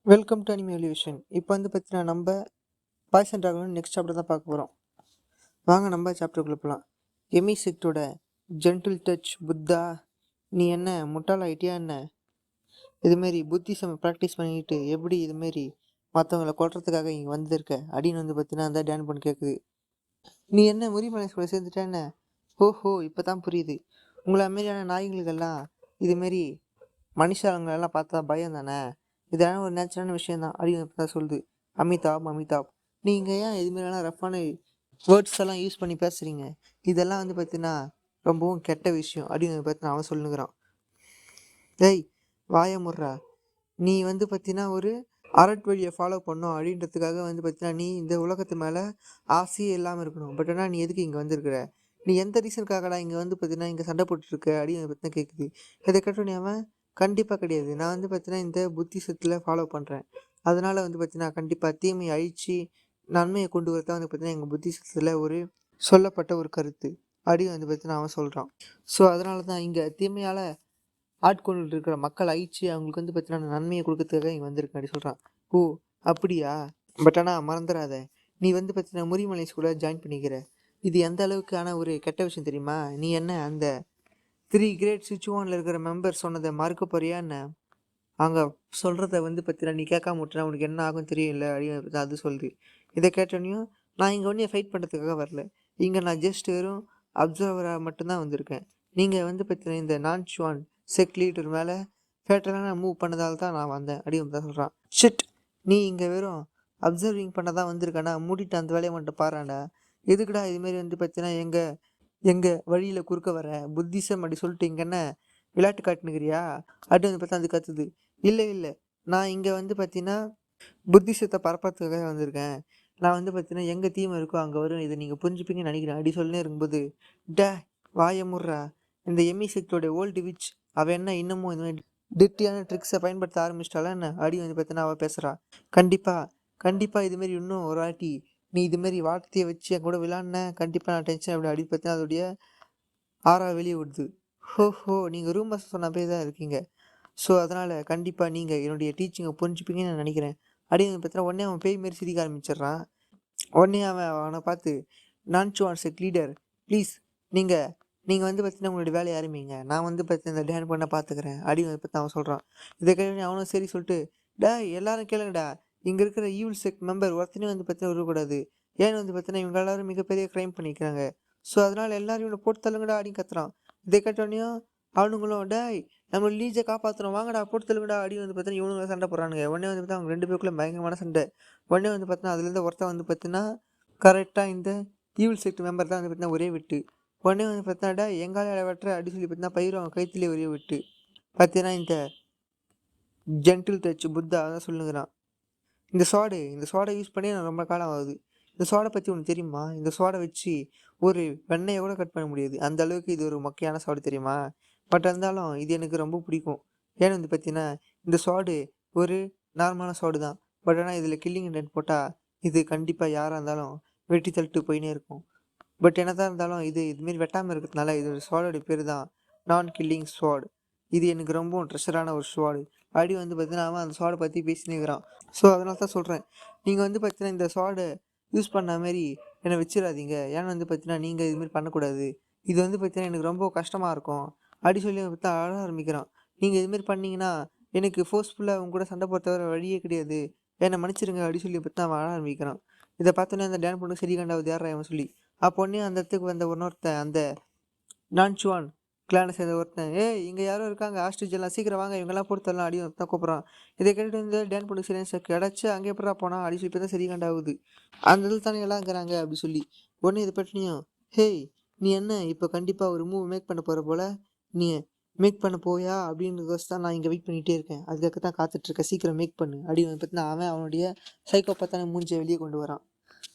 Welcome to anime elevation. இப்போ பார்த்தீங்கன்னா நம்ம boys and dragon next chapter தான் பார்க்க போகிறோம். வாங்க நம்ம சாப்டருக்குள்ளே போகலாம். எமி செக்டோட ஜென்டில் டச் புத்தா, நீ என்ன முட்டாள் ஆகிட்டியா என்ன? இதுமாரி புத்திசம் ப்ராக்டிஸ் பண்ணிக்கிட்டு எப்படி இதுமாரி மற்றவங்களை கொல்றதுக்காக இங்கே வந்திருக்க அப்படின்னு பார்த்தீங்கன்னா அந்த டேன் பண்ணி கேட்குது. நீ என்ன முறிமலை கூட சேர்ந்துட்டா என்ன? ஓஹோ, இப்போ தான் புரியுது. உங்களை மாரியான நாய்களுக்கெல்லாம் இதுமாரி மனுஷங்களெல்லாம் பார்த்தா பயம் தானே? இதெல்லாம் ஒரு நேச்சுரலான விஷயம் தான் அப்படின்னு தான் சொல்லுது. அமிதாப் நீங்கள் ஏன் இதுமாரிலாம் ரஃப்பான வேர்ட்ஸ் எல்லாம் யூஸ் பண்ணி பேசுகிறீங்க? இதெல்லாம் பார்த்தீங்கன்னா ரொம்பவும் கெட்ட விஷயம் அப்படின்னு பார்த்தீங்கன்னா அவன் சொல்லுங்கிறான். டேய் வாய முட்றா, நீ பார்த்தீங்கன்னா ஒரு அரட் வழியை ஃபாலோ பண்ணோம் அப்படின்றதுக்காக பார்த்தீங்கன்னா நீ இந்த உலகத்து மேலே ஆசையே இல்லாமல் இருக்கணும். பட் ஆனால் நீ எதுக்கு இங்கே வந்திருக்கிற? நீ எந்த ரீசனுக்காகடா இங்கே பார்த்தீங்கன்னா இங்கே சண்டை போட்டுட்ருக்க அப்படின்னு பார்த்தீங்கன்னா கேட்குது. இதை கேட்டோன்னே அவன் கண்டிப்பாக கிடையாது, நான் பார்த்தீங்கன்னா இந்த புத்திசத்தில் ஃபாலோ பண்ணுறேன். அதனால் பார்த்தீங்கன்னா கண்டிப்பாக தீமையை அழித்து நன்மையை கொண்டு வரதான் பார்த்தீங்கன்னா எங்கள் புத்திசத்தில் ஒரு சொல்லப்பட்ட ஒரு கருத்து அப்படின்னு பார்த்தீங்கன்னா அவன் சொல்கிறான். ஸோ அதனால தான் இங்கே தீமையால் ஆட்கொண்டு இருக்கிற மக்கள் அழிச்சு அவங்களுக்கு பார்த்தீங்கன்னா நன்மையை கொடுக்கறதுக்காக இங்கே வந்திருக்கேன் அப்படி சொல்கிறான். ஓ அப்படியா? பட் ஆனால் மறந்துடாத, நீ பார்த்தீங்கன்னா முறிமலை ஸ்கூலில் ஜாயின் பண்ணிக்கிற. இது எந்த அளவுக்கான ஒரு கெட்ட விஷயம் தெரியுமா? நீ என்ன அந்த 3 கிரேட் சிச்சுவானில் இருக்கிற மெம்பர் சொன்னதை மறுக்க போறியா என்ன? அங்கே சொல்கிறத பார்த்தீங்கன்னா நீ கேட்காம விட்டுனா உனக்கு என்ன ஆகும் தெரியல அப்படின்னு அது சொல்லுது. இதை கேட்டோன்னையும் நான் இங்கே ஒன்றே ஃபைட் பண்ணுறதுக்காக வரல, இங்கே நான் ஜஸ்ட் வெறும் அப்சர்வராக மட்டும்தான் வந்திருக்கேன். நீங்கள் பார்த்தீங்கன்னா இந்த நான் ஷுவான் செக் லீடர் மேலே ஃபேட்டலான மூவ் பண்ணதால் தான் நான் வந்தேன் அப்படின்னு தான் சொல்கிறான். ஷிட், நீ இங்கே வெறும் அப்சர்விங் பண்ண தான் வந்திருக்கேன்னா மூடிட்டு அந்த வேலையை மட்டும் பாராண்டா. எதுக்குடா இதுமாரி பார்த்தீங்கன்னா எங்கள் வழியில் குறுக்க வர புத்திசம் அப்படி சொல்லிட்டு இங்கே என்ன விளையாட்டு காட்டுனுக்கிறியா அப்படின்னு பார்த்தா அது கத்துது. இல்லை நான் இங்கே பார்த்தீங்கன்னா புத்திசத்தை பரப்பத்துக்காக வந்திருக்கேன். நான் பார்த்தீங்கன்னா எங்கே தீமை இருக்கோ அங்கே வரும், இதை நீங்கள் புரிஞ்சுப்பீங்கன்னு நினைக்கிறேன் அப்படி சொல்லினே இருக்கும்போது டே வாய முட்றா, இந்த எம்மி செக்டோட ஓல்டு விச் அவள் என்ன இன்னமும் இந்த மாதிரி டிட்டியான ட்ரிக்ஸை பயன்படுத்த ஆரம்பிச்சிட்டாலாம் என்ன அடி பார்த்தீங்கன்னா அவள் பேசுகிறா. கண்டிப்பாக இதுமாரி இன்னும் ஒரு வாட்டி நீ இதுமாரி வார்த்தையை வச்சு என் கூட விளாட்ன கண்டிப்பாக நான் டென்ஷன் அப்படி பார்த்தீங்கன்னா அதோடைய ஆறா வெளியே விடுது. ஹோ நீங்கள் ரூமர்ஸ் சொன்ன போய் தான் இருக்கீங்க. ஸோ அதனால் கண்டிப்பாக நீங்கள் என்னுடைய டீச்சிங்கை புரிஞ்சுப்பீங்கன்னு நான் நினைக்கிறேன் அப்படின்னு பார்த்தீங்கன்னா உடனே அவன் பேய் மாரி சிரிக்க ஆரம்பிச்சிடுறான். உடனே அவனை பார்த்து நான் ஷுவான் செக் லீடர் ப்ளீஸ் நீங்கள் பார்த்தீங்கன்னா உங்களுடைய வேலையை ஆரம்பிங்க, நான் பார்த்தீங்கன்னா இந்த டேன் பண்ண பார்த்துக்கிறேன் அப்படின்னு பார்த்து அவன் சொல்கிறான். இதை கேட்டு அவனும் சரி சொல்லிட்டு டா எல்லாரும் கேளுங்கடா, இங்கே இருக்கிற ஈவில் செக் மெம்பர் ஒருத்தனே பார்த்தீங்கன்னா விடக்கூடாது. ஏன்னு பார்த்தீங்கன்னா இவங்க எல்லாரும் மிகப்பெரிய க்ரைம் பண்ணிக்கிறாங்க. ஸோ அதனால் எல்லாரும் இவனை போட்டு தள்ளுங்கடா அப்படின்னு கத்துறான். இதை கேட்டோடனையும் அவனுங்களும் டேய் நம்ம லீஜை காப்பாற்றுறோம் வாங்கடா போட்டு தள்ளுங்கடா அப்படின்னு பார்த்தீங்கன்னா இவனுங்க சண்டை போடுறானுங்க. உடனே பார்த்தா அவங்க 2 பேருக்குள்ள பயங்கரமான சண்டை. உடனே பார்த்தீங்கன்னா அதுலேருந்து ஒருத்தன் பார்த்தீங்கன்னா கரெக்டாக இந்த ஈவில் செக்ட் மெம்பர் தான் பார்த்தீங்கன்னா ஒரே விட்டு. உடனே பார்த்தீங்கன்னா எங்கால வெட்டுற அப்படின்னு சொல்லி பார்த்தீங்கன்னா பயிர் அவங்க கைத்திலே ஒரே விட்டு பார்த்தீங்கன்னா இந்த ஜென்டில் டச் புத்தா தான் சொல்லுங்கிறான். இந்த சோடை யூஸ் பண்ணி நான் ரொம்ப காலம் ஆகுது. இந்த சோடை பற்றி உனக்கு தெரியுமா? இந்த சோடை வச்சு ஒரு வெண்ணெயை கூட கட் பண்ண முடியாது, அந்த அளவுக்கு இது ஒரு மொக்கையான சோடு தெரியுமா? பட் இருந்தாலும் இது எனக்கு ரொம்ப பிடிக்கும். ஏன்னு பார்த்தீங்கன்னா இந்த சோடு ஒரு நார்மலான சோடு தான். பட் ஆனால் இதில் கில்லிங் இன்டென்ட் போட்டால் இது கண்டிப்பாக யாராக இருந்தாலும் வெட்டி தள்ளிட்டு போயினே இருக்கும். பட் என்னதான் இருந்தாலும் இதுமாரி வெட்டாமல் இருக்கிறதுனால இதோட ஸ்வாடோட பேர் தான் நான் கில்லிங் ஸ்வாட். இது எனக்கு ரொம்பவும் ட்ரெஷரான ஒரு ஸ்வாடு அப்படி பார்த்தீங்கன்னா அவன் அந்த ஸ்வாடை பற்றி பேசினுக்கிறான். ஸோ அதனால தான் சொல்கிறேன், நீங்கள் பார்த்தீங்கன்னா இந்த ஸ்வாடை யூஸ் பண்ண மாதிரி என்னை வச்சிடாதீங்க. ஏன்னா பார்த்தீங்கன்னா நீங்கள் இதுமாரி பண்ணக்கூடாது, இது பார்த்தீங்கன்னா எனக்கு ரொம்ப கஷ்டமாக இருக்கும் அப்படி சொல்லி பார்த்தா அழ ஆரம்பிக்கிறான். நீங்கள் இதுமாரி பண்ணிங்கன்னா எனக்கு ஃபோர்ஸ்ஃபுல்லாக அவங்க கூட சண்டை போட தவிர வழியே கிடையாது, என்னை மன்னிச்சிருங்க அப்படி சொல்லி பார்த்தா அவன் அழ ஆரம்பிக்கிறான். இதை பார்த்தோன்னே அந்த டேன் பொண்ணு சரி கண்டாவது யாரா அவன் சொல்லி அப்போன்னே அந்த இடத்துக்கு வந்த இன்னொருத்தன் அந்த நான்சுவான் கிளானை சேர்ந்த ஒருத்தன் இங்கே யாரும் இருக்காங்க ஹாஸ்டேஜ் எல்லாம் சீக்கிரம் வாங்க இவங்கெல்லாம் பொறுத்தரலாம் அடி தான் கூப்பிட்றான். இதை கேட்டுட்டு வந்து டேன் பொண்ணு சரி கிடச்சி அங்கே எப்படா போனால் அடி சொல்லி தான் சரி கண்டாகுது. அந்த இதில் தானே எல்லாம் இருக்கிறாங்க அப்படி சொல்லி உடனே இதை பற்றினியும் ஹேய் நீ என்ன இப்போ கண்டிப்பாக ஒரு மூவ் மேக் பண்ண போகிற போல், நீ மேக் பண்ண போயா அப்படின்றத தான் நான் இங்கே வெயிட் பண்ணிகிட்டே இருக்கேன், அதுக்காக தான் காத்துட்ருக்கேன், சீக்கிரம் மேக் பண்ணு அப்படின்னு பார்த்தீங்கன்னா அவனுடைய சைக்கோ பார்த்தான மூஞ்சியை வெளியே கொண்டு வரான்.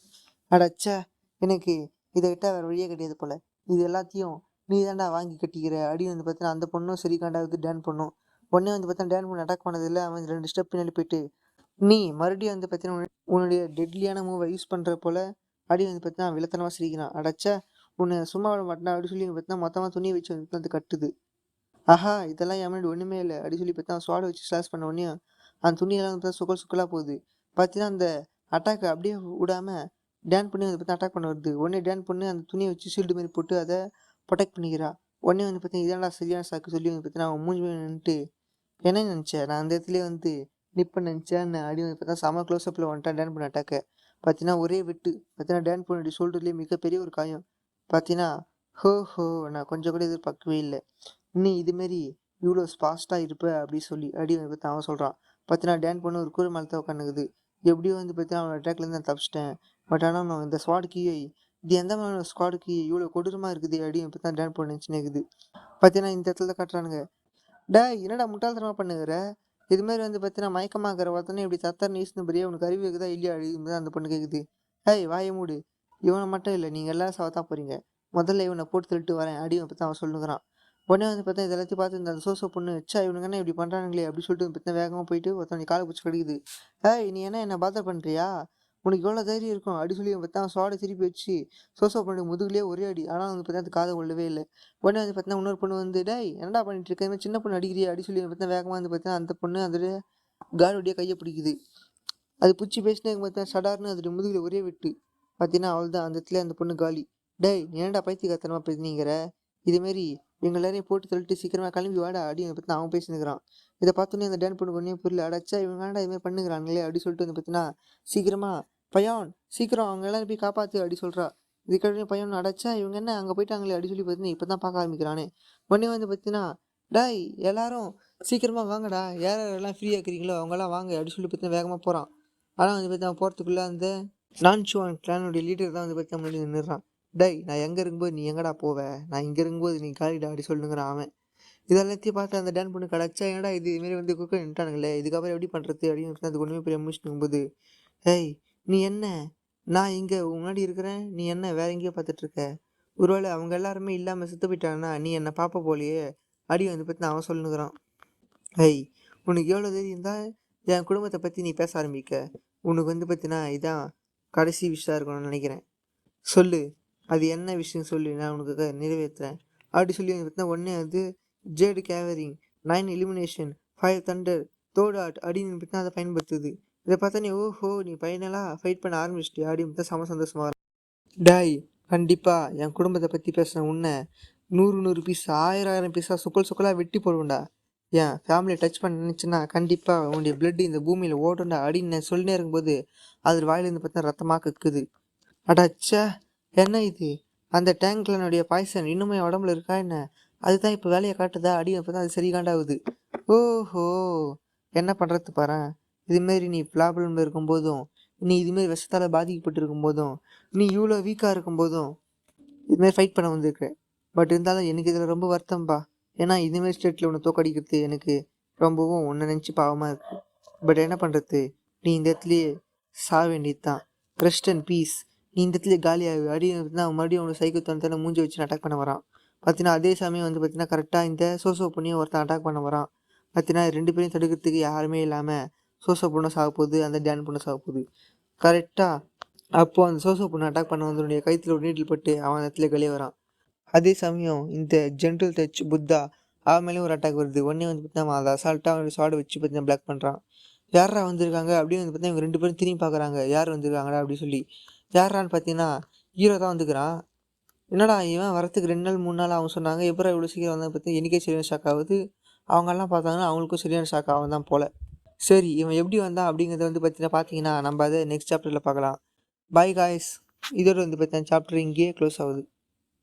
அடச்சா எனக்கு இதை விட்டால் வேறு வழியே கிடையாது போல், இது எல்லாத்தையும் நீ தாண்டா வாங்கி கட்டிக்கிற அப்படின்னு பார்த்தீங்கன்னா அந்த பொண்ணும் சரி காண்டாவது டேன் பண்ணும். உடனே பார்த்தா டேன் பண்ண அட்டாக் பண்ணதில்லை, அவன் 2 ஸ்டெப் பின்னாடி போயிட்டு நீ மறுபடியும் பார்த்தீங்கன்னா உன்னுடைய டெட்லியான மூவை யூஸ் பண்ணுற போல் அப்படி பார்த்தீங்கன்னா வில்லத்தனமாக சிரிக்கிறான். அடச்சா உன்னை சும்மா விட மாட்டேன் அப்படி சொல்லி பார்த்தீங்கன்னா மொத்தமாக துணியை வச்சு வந்து கட்டுது. ஆஹா இதெல்லாம் என் முன்னாடி ஒன்றுமே இல்லை அப்படி சொல்லி பார்த்தா ஸ்வாடை வச்சு ஸ்லாஷ் பண்ண உடனே அந்த துணியெல்லாம் வந்து சுக்கல் சுக்கலாக போகுது. பார்த்தீங்கன்னா அந்த அட்டாக் அப்படியே விடாமல் டேன் பண்ணி வந்து பார்த்தா அட்டாக் பண்ண வருது. உடனே டேன் பண்ணி அந்த துணியை வச்சு ஷீல்டு மாரி போட்டு அதை ப்ரொடெக்ட் பண்ணிக்கிறா. உடனே வந்து பார்த்தீங்கன்னா இதான்டா சரியான சாக்கு சொல்லி வந்து பார்த்தீங்கன்னா அவன் மூஞ்சி மேல நின்னுட்டு என்ன நினச்சேன் நான் அந்த இடத்துலயே வந்து நிப்பேன்னு நினச்சேன் அடி வந்து பார்த்தா செம க்ளோஸ்அப்பில் வந்துட்டான் டேன் பண்ண அட்டாக்க. பார்த்தீங்கன்னா ஒரே வெட்டு. பார்த்தீங்கன்னா டேன் பண்ணி ஷோல்டர்லேயே மிகப்பெரிய ஒரு காயம். பார்த்தீங்கன்னா ஹோ நான் கொஞ்சம் கூட எதிர்பார்க்கவே இல்லை. நீ இதுமாரி இவ்வளோ ஃபாஸ்ட்டாக இருப்ப அப்படி சொல்லி அடி வந்து பார்த்தா அவன் சொல்கிறான். பார்த்தீங்கன்னா டேன் பண்ண ஒரு கூரை மேலே தான் உட்காந்துக்குது. எப்படியோ வந்து பார்த்தீங்கன்னா அவன் அட்டாக்லேருந்து நான் தப்பிச்சிட்டேன். பட் ஆனால் நான் இந்த ஸ்குவாட் கீயை இது எந்த மாதிரி ஸ்குவாட் கீ இவ்வளோ கொடூரமாக இருக்குது அப்படின்னு பார்த்தா டேன் பண்ண நினச்சினே இருக்குது. பார்த்தீங்கன்னா இந்த இடத்துல தான் காட்டுறானுங்க. டேய் என்னடா முட்டாள்தனமா பண்ணுகிற? இது மாதிரி வந்து பார்த்தீங்கன்னா மயக்கமாக்குற ஒருத்தனே இப்படி தத்தர் நீஸ்னு பெரிய உனக்கு அறிவு இருக்குதா இல்லையா அப்படின்னு அந்த பொண்ணு கேட்குது. ஏய் வாயை மூடு. இவனை மட்டும் இல்லை நீங்கள் எல்லாரும் சாவத்தான் போறீங்க. முதல்ல இவனை போட்டு தள்ளிட்டு வரேன் அப்படின்னு பற்றி அவன் சொல்லுங்கிறான். உடனே வந்து பார்த்தா இது எல்லாத்தையும் பார்த்து இந்த சோசோ பொண்ணு ச்சா இவனுங்க என்ன இப்படி பண்ணுறானுங்களே அப்படின்னு சொல்லிட்டு பார்த்தா வேகமாக போயிட்டு ஒருத்தன் காலை பிடிச்சி கடிக்குது. ஏய் நீ என்ன பாதர் பண்ணுறியா? உனக்கு எவ்வளோ தைரியம் இருக்கும் அப்படி சொல்லி பார்த்தா சோடை திருப்பி வச்சு சோசோ பொண்ணு முதுகுலேயே ஒரே அடி. ஆனால் வந்து பார்த்தா அது காதை கொள்ளவே இல்லை. உடனே வந்து பார்த்தீங்கன்னா இன்னொரு பொண்ணு வந்து டேய் என்னடா பண்ணிட்டு இருக்க? இது சின்ன பொண்ணு அடிக்கிறியா அப்படி சொல்லி பார்த்தா வேகமாக வந்து பார்த்தீங்கன்னா அந்த பொண்ணு அதோட கார்டுடைய கையை பிடிக்குது. அது பிடிச்சி பேசினே பார்த்தா சடார்னு அதோட முதுகில் ஒரே வெட்டு. பார்த்தீங்கன்னா அவள் தான் அந்த இடத்துல அந்த பொண்ணு காலி. டேய் நீ ஏன்டா பைத்தியக்காரத்தனமா பேசுனீங்கிற? இதுமாரி எங்க எல்லாரையும் போட்டு தள்ளிட்டு சீக்கிரமா கிளம்பி வாடா அப்படின்னு பற்றி அவன் பேசினுக்கிறான். இதை பார்த்தோன்னே அந்த டேன் பொண்ணு ஒன்றே புரியல. அடாச்சா இவங்க வேண்டா இதுமாதிரி பண்ணுகிறாங்களே அப்படி சொல்லிட்டு வந்து பார்த்தீங்கன்னா சீக்கிரமா பையான் சீக்கிரம் அவங்க எல்லாரும் போய் காப்பாற்று அப்படி சொல்கிறா. இதுக்கடுத்து பையன் அடைச்சா இவங்க என்ன அங்கே போயிட்டாங்களே அப்படி சொல்லி பார்த்தீங்கன்னா இப்போ தான் பார்க்க ஆரம்பிக்கிறானே. உடனே வந்து பார்த்தீங்கன்னா டாய் எல்லாரும் சீக்கிரமாக வாங்கடா யார் யாரெல்லாம் ஃப்ரீயாக இருக்கிறீங்களோ அவங்கெல்லாம் வாங்க அப்படி சொல்லி பார்த்தீங்கன்னா வேகமாக போகிறான். ஆனால் வந்து பார்த்தீங்கன்னா போகிறதுக்குள்ளே அந்த நான்சுவான் கிளானுடைய லீடர் தான் வந்து பார்த்தா முன்னாடி நின்றுறான். டேய் நான் எங்கே இருக்கும்போது நீ எங்கடா போவ? நான் இங்கே இருக்கும்போது நீ காலிடா அப்படி சொல்லுங்கிறான் அவன். இதெல்லாத்தையும் பார்த்து அந்த டேன் பொண்ணு கிடச்சா ஏன்டா இதுமாரி வந்து குக்க நின்ட்டானுங்களே இதுக்கப்புறம் எப்படி பண்ணுறது அப்படின்னு அது ஒன்றுமே பெரிய முடிச்சுட்டு இருக்கும்போது ஏய் நீ என்ன நான் இங்கே முன்னாடி இருக்கிறேன் நீ என்ன வேற எங்கேயோ பார்த்துட்ருக்க? ஒருவேளை அவங்க எல்லாருமே இல்லாமல் செத்து போயிட்டாங்கன்னா நீ என்னை பார்ப்ப போலையே அடி வந்து பற்றி அவன் சொல்லுங்கிறான். ஏய் உனக்கு எவ்வளோ தைரியம் தான் என் குடும்பத்தை பற்றி நீ பேச ஆரம்பிக்க? உனக்கு வந்து பார்த்தீங்கன்னா இதான் கடைசி விஷயம் இருக்கணும்னு நினைக்கிறேன். சொல்லு அது என்ன விஷயம் சொல்லு நான் உனக்கு நிறைவேற்றுறேன் அப்படி சொல்லி வந்து பார்த்தீங்கன்னா உடனே வந்து ஜேடு கேவரிங் 9 எலிமினேஷன் 5 தண்டர் தோட் ஆட் அப்படின்னு பார்த்தீங்கன்னா அதை பயன்படுத்துது. இதை பார்த்தா நீ ஓஹோ நீ ஃபைனலாக ஃபைட் பண்ண ஆரம்பிச்சிட்டியா அப்படின்னு பார்த்தா செம சந்தோஷமா டாய் கண்டிப்பாக என் குடும்பத்தை பற்றி பேசுகிறேன் உன்னை 100 பீஸ் 1000 பீஸாக சுக்கலாக வெட்டி போடுவேன்டா. என் ஃபேமிலியை டச் பண்ண நினச்சின்னா கண்டிப்பாக உன்னுடைய பிளட் இந்த பூமியில் ஓடுண்டா அப்படின்னு நான் சொல்லினே இருக்கும்போது அது வாயிலேருந்து பார்த்தா ரத்தமாக கக்குது. அடாச்சா என்ன இது? அந்த டேங்க்லனுடைய பாய்சன் இன்னுமே உடம்புல இருக்கா என்ன? அதுதான் இப்போ வேலையை காட்டுதா அடி அப்போ தான் அது சரி காண்டாகுது. ஓஹோ என்ன பண்ணுறது பாரு. இதுமாரி நீ ப்ராப்ளம் இருக்கும்போதும் நீ இதுமாரி விஷத்தால் பாதிக்கப்பட்டிருக்கும் போதும் நீ இவ்வளோ வீக்காக இருக்கும்போதும் இதுமாரி ஃபைட் பண்ண வந்திருக்க. பட் இருந்தாலும் எனக்கு இதில் ரொம்ப வருத்தம்பா. ஏன்னா இதுமாரி ஸ்டேட்டில் உன்னை தோக்கடிக்கிறது எனக்கு ரொம்பவும் உன்னை நினச்சி பாவமாக இருக்குது. பட் என்ன பண்ணுறது நீ இந்த இடத்துலையே சாக வேண்டியது தான். Rest and peace. நீ இந்த இடத்துல காலியாகு அடி தான் மறுபடியும் அவனை சைக்கிள் தோணத்தான மூஞ்சி வச்சு அட்டாக் பண்ண வரான். பார்த்தீங்கன்னா அதே சமயம் வந்து பார்த்தீங்கன்னா கரெக்டாக இந்த சோசோ பொண்ணையும் ஒருத்தன் அட்டாக் பண்ண வரான். பார்த்தீங்கன்னா 2 பேரையும் தடுக்கிறதுக்கு யாருமே இல்லாமல் சோசோ பொண்ணை சாக போகுது அந்த டேன் பொண்ணை சாக போகுது. கரெக்டாக அப்போது அந்த சோசோ பொண்ணை அட்டாக் பண்ண வந்தவனுடைய கயிற்றுல ஒரு நீட்டில் பட்டு அவன் இடத்துல வெளியே வரான். அதே சமயம் இந்த ஜென்டில் டச் புத்தா அவன் மேலேயும் ஒரு அட்டாக் வருது. உடனே வந்து பார்த்தீங்கன்னா அதை அசால்ட்டாக அவனுடைய ஷார்டை வச்சு பார்த்தீங்கன்னா பிளாக் பண்ணுறான். யாரா வந்திருக்காங்க அப்படின்னு வந்து பார்த்தீங்கன்னா இவங்க 2 பேரும் திரும்பி பார்க்குறாங்க யார் வந்திருக்காங்கடா அப்படின்னு சொல்லி. யாரான்னு பார்த்தீங்கன்னா ஹீரோ தான் வந்துக்கிறான். என்னடா இவன் வரத்துக்கு 2 நாள் 3 நாள் ஆகும் சொன்னாங்க எப்போ இவ்வளோ சீக்கிரம் வந்தால் பற்றி எனக்கே சரியான ஷாக் ஆகுது. அவங்கெல்லாம் பார்த்தாங்கன்னா அவங்களுக்கும் சரியான ஷாக் ஆகும் தான் போல். சரி இவன் எப்படி வந்தான் அப்படிங்கிறத வந்து பார்த்தீங்கன்னா நம்ம அதை நெக்ஸ்ட் சாப்டரில் பார்க்கலாம். Bye guys. இதோட வந்து பார்த்தீங்கன்னா சாப்டர் இங்கேயே க்ளோஸ் ஆகுது.